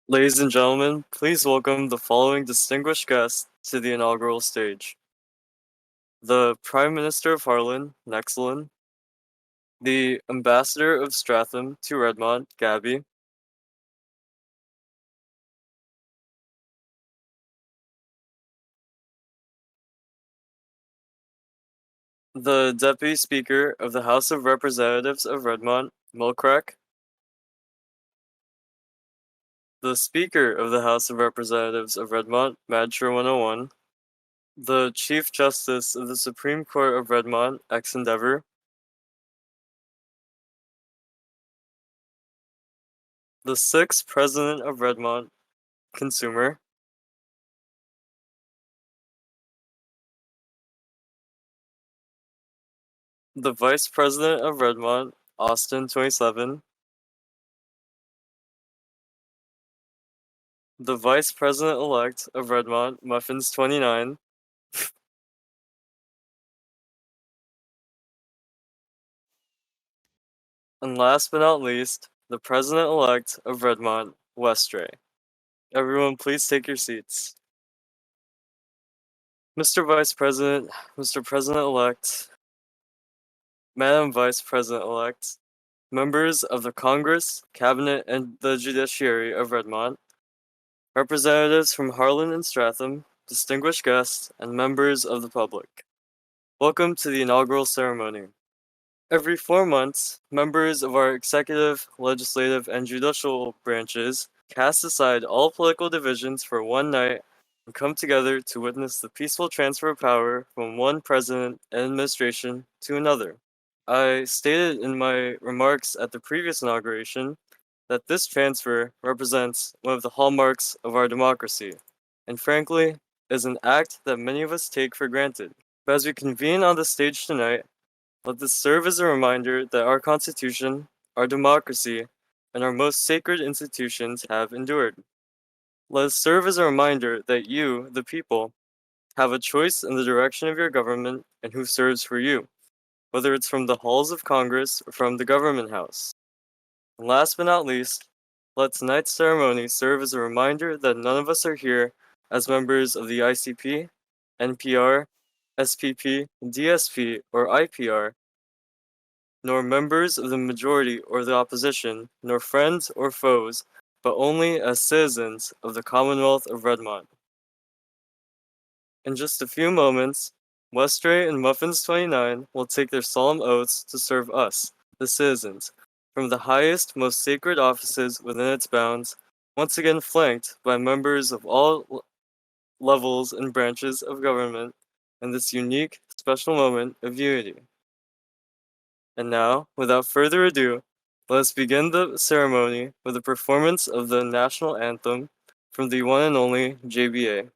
Ladies and gentlemen, please welcome the following distinguished guests to the inaugural stage. The Prime Minister of Harlan, Nexlin, the Ambassador of Stratham to Redmont, Gabby, the Deputy Speaker of the House of Representatives of Redmont, Milcrack, the Speaker of the House of Representatives of Redmont, Madshire 101, the Chief Justice of the Supreme Court of Redmont, Ex Endeavor, the Sixth President of Redmont, Consumer, the Vice President of Redmont, Austin 27, the Vice President-elect of Redmont, Muffins29, and last but not least, the President-elect of Redmont, Westray. Everyone, please take your seats. Mr. Vice President, Mr. President-elect, Madam Vice President-elect, members of the Congress, Cabinet, and the Judiciary of Redmont, representatives from Harlan and Stratham, distinguished guests, and members of the public. Welcome to the inaugural ceremony. Every 4 months, members of our executive, legislative, and judicial branches cast aside all political divisions for one night and come together to witness the peaceful transfer of power from one president and administration to another. I stated in my remarks at the previous inauguration that this transfer represents one of the hallmarks of our democracy, and frankly, is an act that many of us take for granted. But as we convene on the stage tonight, let this serve as a reminder that our Constitution, our democracy, and our most sacred institutions have endured. Let us serve as a reminder that you, the people, have a choice in the direction of your government and who serves for you, whether it's from the halls of Congress or from the government house. And last but not least, let tonight's ceremony serve as a reminder that none of us are here as members of the ICP, NPR, SPP, DSP, or IPR, nor members of the majority or the opposition, nor friends or foes, but only as citizens of the Commonwealth of Redmont. In just a few moments, Westray and Muffins29 will take their solemn oaths to serve us, the citizens, from the highest, most sacred offices within its bounds, once again flanked by members of all levels and branches of government in this unique, special moment of unity. And now, without further ado, let us begin the ceremony with a performance of the national anthem from the one and only JBA.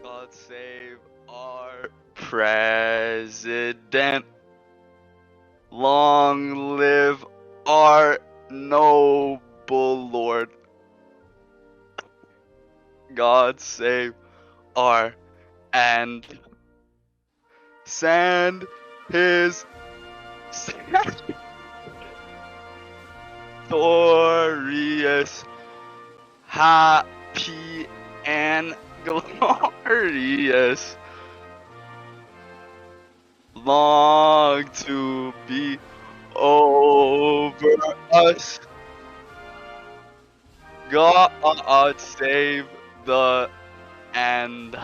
God save our president. Long live our noble Lord. God save our and send his glorious, happy, and glorious long to be over us. God save the and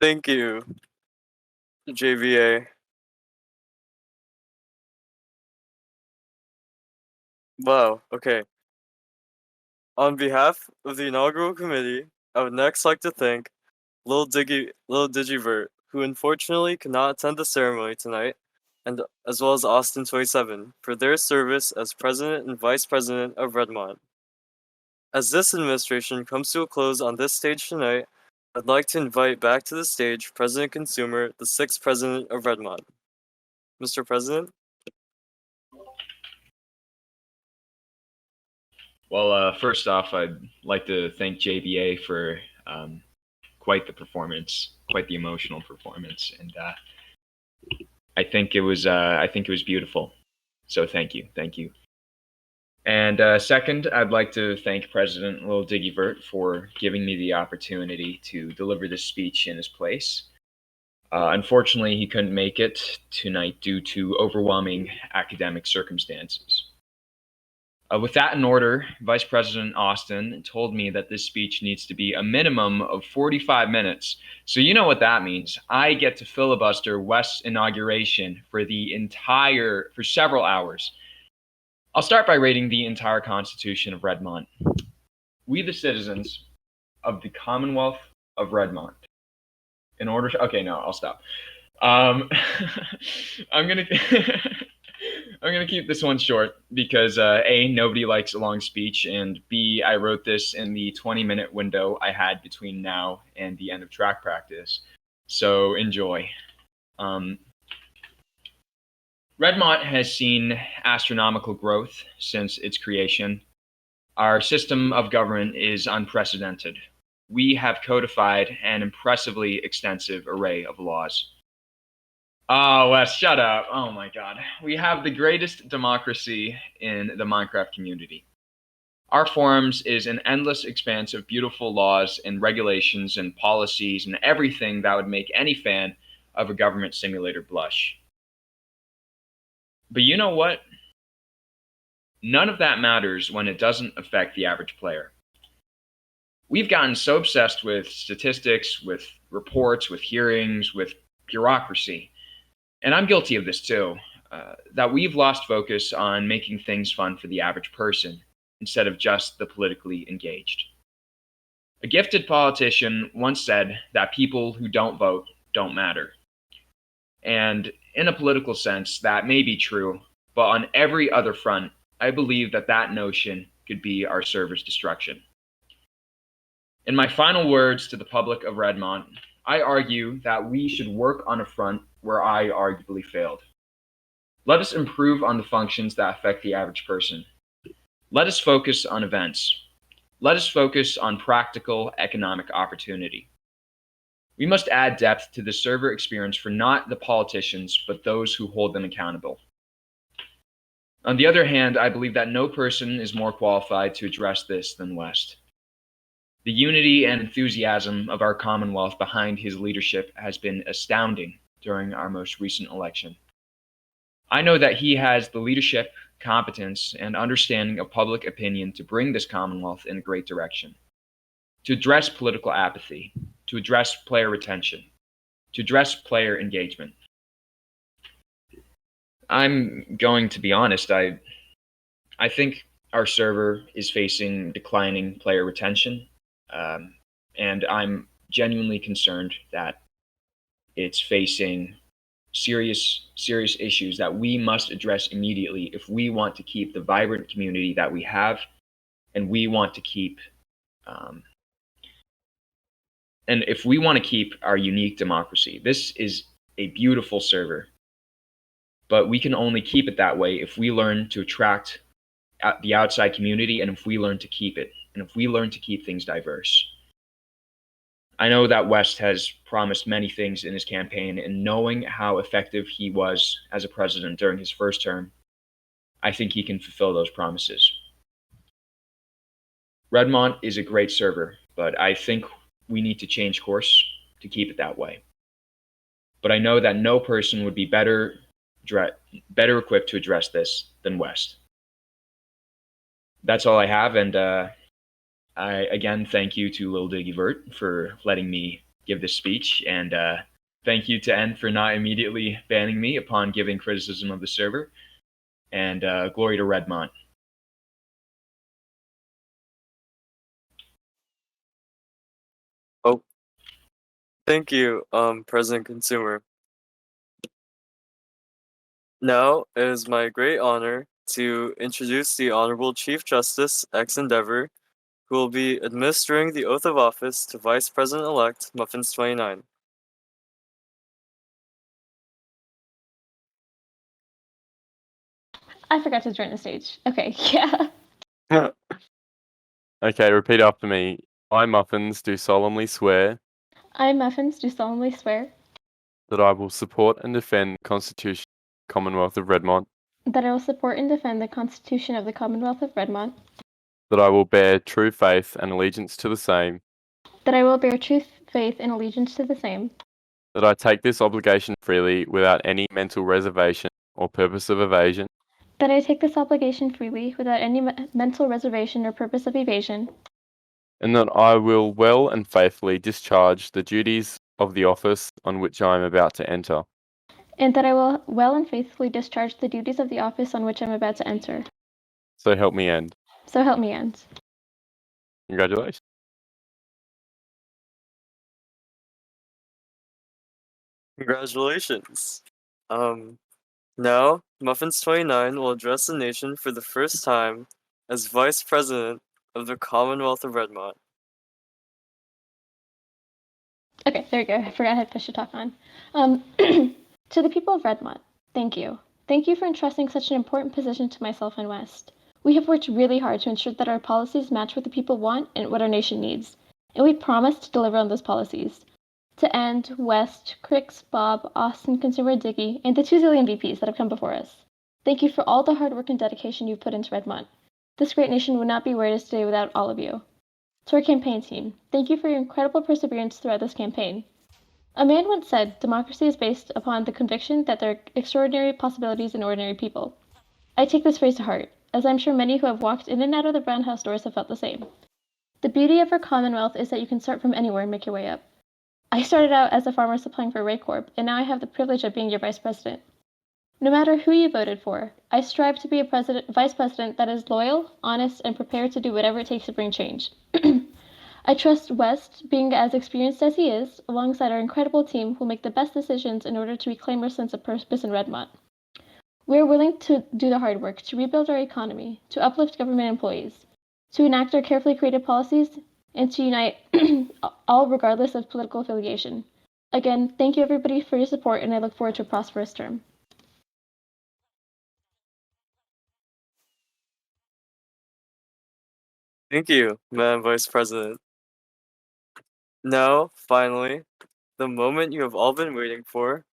Thank you, JBA. Wow, okay. On behalf of the inaugural committee, I would next like to thank Lil Digivert, who unfortunately could not attend the ceremony tonight, and as well as Austin27 for their service as president and vice president of Redmont. As this administration comes to a close on this stage tonight, I'd like to invite back to the stage President Consumer, the sixth president of Redmont. Mr. President? Well, first off, I'd like to thank JBA for quite the performance, quite the emotional performance, and I think it was beautiful. So thank you. And second, I'd like to thank President Lil Diggy Vert for giving me the opportunity to deliver this speech in his place. Unfortunately, he couldn't make it tonight due to overwhelming academic circumstances. With that in order, Vice President Austin told me that this speech needs to be a minimum of 45 minutes. So you know what that means. I get to filibuster West's inauguration for several hours. I'll start by reading the entire Constitution of Redmont. We, the citizens of the Commonwealth of Redmont, I'll stop. I'm gonna keep this one short because A, nobody likes a long speech, and B, I wrote this in the 20-minute window I had between now and the end of track practice. So enjoy. Redmont has seen astronomical growth since its creation. Our system of government is unprecedented. We have codified an impressively extensive array of laws. Oh, Wes, shut up. Oh my god. We have the greatest democracy in the Minecraft community. Our forums is an endless expanse of beautiful laws and regulations and policies and everything that would make any fan of a government simulator blush. But you know what? None of that matters when it doesn't affect the average player. We've gotten so obsessed with statistics, with reports, with hearings, with bureaucracy, and I'm guilty of this too, that we've lost focus on making things fun for the average person instead of just the politically engaged. A gifted politician once said that people who don't vote don't matter. And in a political sense, that may be true, but on every other front, I believe that notion could be our server's destruction. In my final words to the public of Redmont, I argue that we should work on a front where I arguably failed. Let us improve on the functions that affect the average person. Let us focus on events. Let us focus on practical economic opportunity. We must add depth to the server experience for not the politicians, but those who hold them accountable. On the other hand, I believe that no person is more qualified to address this than West. The unity and enthusiasm of our Commonwealth behind his leadership has been astounding during our most recent election. I know that he has the leadership, competence, and understanding of public opinion to bring this Commonwealth in a great direction, to address political apathy, to address player retention, to address player engagement. I'm going to be honest, I think our server is facing declining player retention, and I'm genuinely concerned that it's facing serious issues that we must address immediately if we want to keep the vibrant community that we have, and we want to keep and if we want to keep our unique democracy. This is a beautiful server, but we can only keep it that way if we learn to attract the outside community, and if we learn to keep it, and if we learn to keep things diverse. I know that West has promised many things in his campaign, and knowing how effective he was as a president during his first term, I think he can fulfill those promises. Redmont is a great server, but I think we need to change course to keep it that way. But I know that no person would be better equipped to address this than West. That's all I have, and I again thank you to Lil Diggy Vert for letting me give this speech, and thank you to N for not immediately banning me upon giving criticism of the server, and glory to Redmont. Oh, thank you, President Consumer. Now it is my great honor to introduce the Honorable Chief Justice Ex Endeavor, who will be administering the oath of office to Vice President-elect Muffins29. I forgot to join the stage. Okay, yeah. Okay, repeat after me. I, Muffins, do solemnly swear I, Muffins, do solemnly swear that I will support and defend the Constitution of the Commonwealth of Redmont, that I will support and defend the Constitution of the Commonwealth of Redmont, that I will bear true faith and allegiance to the same, that I will bear true faith and allegiance to the same, that I take this obligation freely without any mental reservation or purpose of evasion, that I take this obligation freely without any mental reservation or purpose of evasion, and that I will well and faithfully discharge the duties of the office on which I am about to enter. and that I will well and faithfully discharge the duties of the office on which I am about to enter. So help me end. So help me end. Congratulations. Congratulations. Now, Muffins29 will address the nation for the first time as Vice President of the Commonwealth of Redmont. Okay, there we go. I forgot I had push to talk on. To the people of Redmont, thank you. Thank you for entrusting such an important position to myself and West. We have worked really hard to ensure that our policies match what the people want and what our nation needs, and we promise to deliver on those policies. To end, West, Crix, Bob, Austin, Consumer Diggy, and the 2 zillion VPs that have come before us. Thank you for all the hard work and dedication you've put into Redmont. This great nation would not be where it is today without all of you. To our campaign team, thank you for your incredible perseverance throughout this campaign. A man once said, democracy is based upon the conviction that there are extraordinary possibilities in ordinary people. I take this phrase to heart, as I'm sure many who have walked in and out of the Brown House doors have felt the same. The beauty of our Commonwealth is that you can start from anywhere and make your way up. I started out as a farmer supplying for Ray Corp, and now I have the privilege of being your vice president. No matter who you voted for, I strive to be a vice president that is loyal, honest, and prepared to do whatever it takes to bring change. I trust West, being as experienced as he is, alongside our incredible team, will make the best decisions in order to reclaim our sense of purpose in Redmont. We are willing to do the hard work, to rebuild our economy, to uplift government employees, to enact our carefully created policies, and to unite all regardless of political affiliation. Again, thank you everybody for your support, and I look forward to a prosperous term. Thank you, Madam Vice President. Now, finally, the moment you have all been waiting for.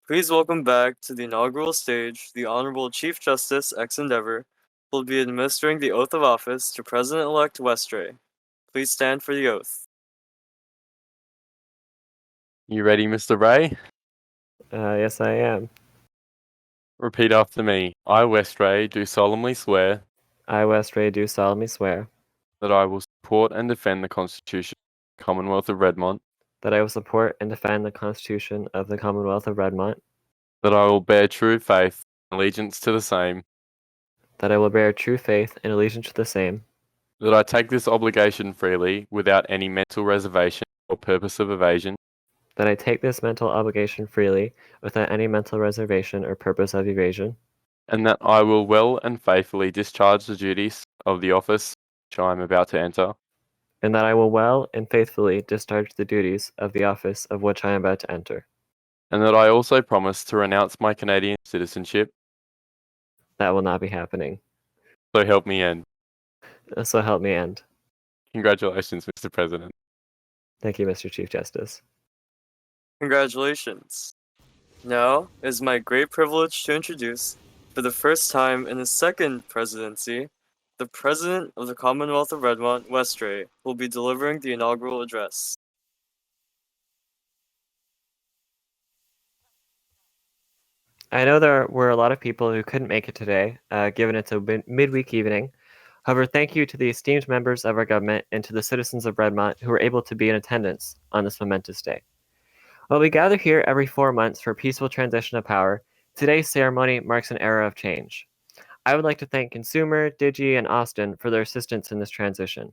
Please welcome back to the inaugural stage the Honorable Chief Justice Ex Endeavor, who will be administering the oath of office to President-elect Westray. Please stand for the oath. You ready, Mr. Ray? Yes, I am. Repeat after me. I, Westray, do solemnly swear I, Westray, do solemnly swear that I will support and defend the Constitution of the Commonwealth of Redmont, that I will support and defend the Constitution of the Commonwealth of Redmont, that I will bear true faith and allegiance to the same, that I will bear true faith and allegiance to the same, that I take this obligation freely without any mental reservation or purpose of evasion, that I take this mental obligation freely without any mental reservation or purpose of evasion, and that I will well and faithfully discharge the duties of the office which I am about to enter, and that I will well and faithfully discharge the duties of the office of which I am about to enter. and that I also promise to renounce my Canadian citizenship. That will not be happening. So help me end. So help me end. Congratulations, Mr. President. Thank you, Mr. Chief Justice. Congratulations. Now, it is my great privilege to introduce, for the first time in his second presidency, the President of the Commonwealth of Redmont, Westray, who will be delivering the inaugural address. I know there were a lot of people who couldn't make it today, given it's a midweek evening. However, thank you to the esteemed members of our government and to the citizens of Redmont who were able to be in attendance on this momentous day. While we gather here every 4 months for a peaceful transition of power, today's ceremony marks an era of change. I would like to thank Consumer, Digi, and Austin for their assistance in this transition.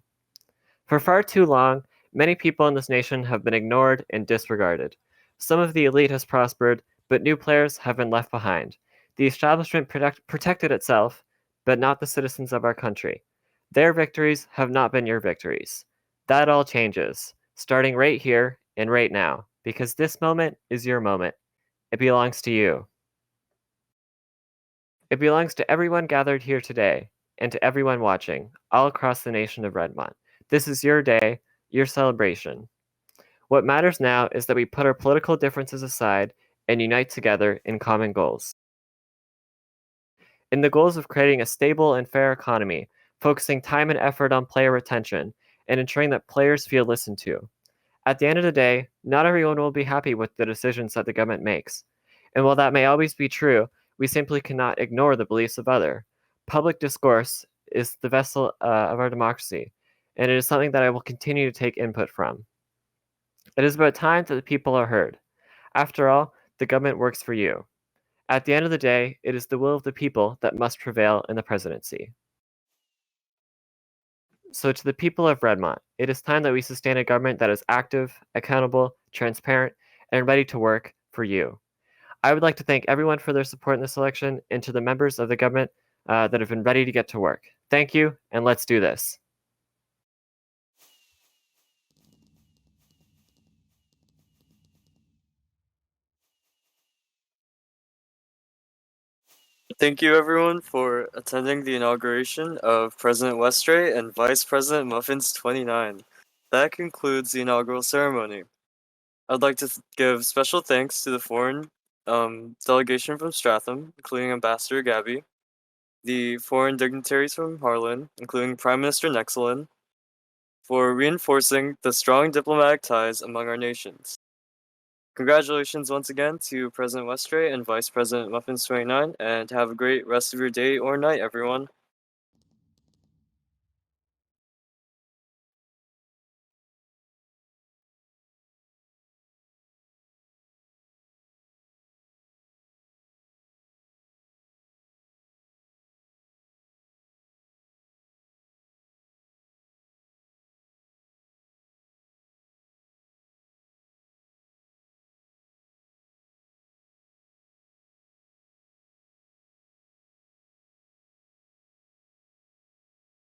For far too long, many people in this nation have been ignored and disregarded. Some of the elite has prospered, but new players have been left behind. The establishment protected itself, but not the citizens of our country. Their victories have not been your victories. That all changes, starting right here and right now, because this moment is your moment. It belongs to you. It belongs to everyone gathered here today, and to everyone watching, all across the nation of Redmont. This is your day, your celebration. What matters now is that we put our political differences aside and unite together in common goals. In the goals of creating a stable and fair economy, focusing time and effort on player retention, and ensuring that players feel listened to. At the end of the day, not everyone will be happy with the decisions that the government makes. And while that may always be true, we simply cannot ignore the beliefs of others. Public discourse is the vessel of our democracy, and it is something that I will continue to take input from. It is about time that the people are heard. After all, the government works for you. At the end of the day, it is the will of the people that must prevail in the presidency. So to the people of Redmont, it is time that we sustain a government that is active, accountable, transparent, and ready to work for you. I would like to thank everyone for their support in this election and to the members of the government that have been ready to get to work. Thank you, and let's do this. Thank you, everyone, for attending the inauguration of President Westray and Vice President Muffins29. That concludes the inaugural ceremony. I'd like to give special thanks to the foreign delegation from Stratham, including Ambassador Gabby, the foreign dignitaries from Harlan, including Prime Minister Nexelin, for reinforcing the strong diplomatic ties among our nations. Congratulations once again to President Westray and Vice President Muffins29, and have a great rest of your day or night, everyone.